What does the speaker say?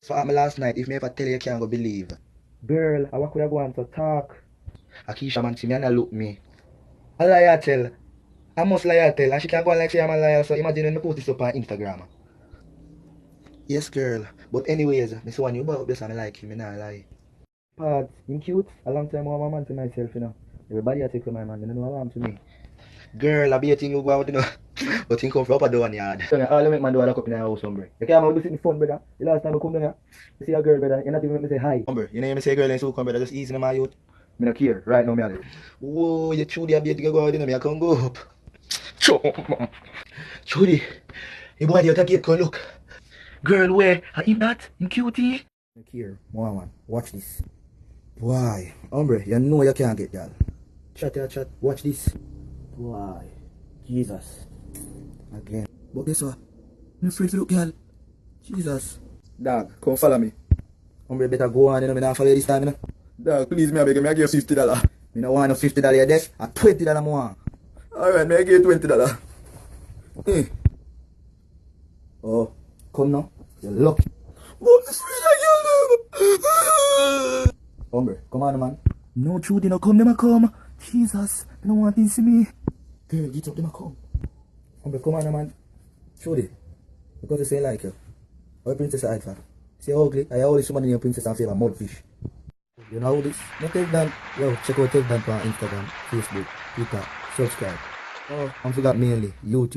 So at me last night, if me ever tell you, you can't go believe. Girl, I could have gone to talk. Akisha man see me and I look me. I lie I tell. I must lie I tell. And she can go on like say I'm a liar. So imagine when I post this up on Instagram. Yes, girl. But anyways, Miss One, you about this and I like him, I not lie. Pad, him cute. A long time I want my man to myself, you know. Everybody I take for my man, you know what I want to me. Girl, I be a thing you go out, you know. But think come from up a door yard. So all I make man do I lock up in the house, hombre. You can't do sitting phone, brother. The last time I come down here, you see a girl, brother. You're not even make me say hi. Hombre, you know you say girl and so come, brother. Just easy in my youth. Me not care. Right now, me are whoa, you truly a bit to go out, you know. Me I can't go up. Trudy, you boy, you take it, go look. Girl, where? Are you that? In cutie? Look here, more man. Watch this. Why? Hombre, you know you can't get that. Chat. Watch this. Why? Jesus. Again. But guess what? I'm afraid to look, girl. Jesus. Dog, come follow me. Hombre, better go on, you know, me not follow you this time, you know. Dog, please, me I beg you, me I give you $50. Me no want no $50 your desk, and $20 more. Alright, me I give you $20. Hey. Oh, come now. You're lucky. What is really Hombre, come on, man. No truth, you know, come, them a come. Jesus, you don't want to see me. Girl, get up, them a come. Hombre, come on, man. Trudy, because they say like you. Or princess I for. See how ugly? I always summon in your princess and favor mudfish. You know how this? No take down. Yo, check out take down on Instagram, Facebook, Twitter, subscribe. Oh, I forgot mainly YouTube.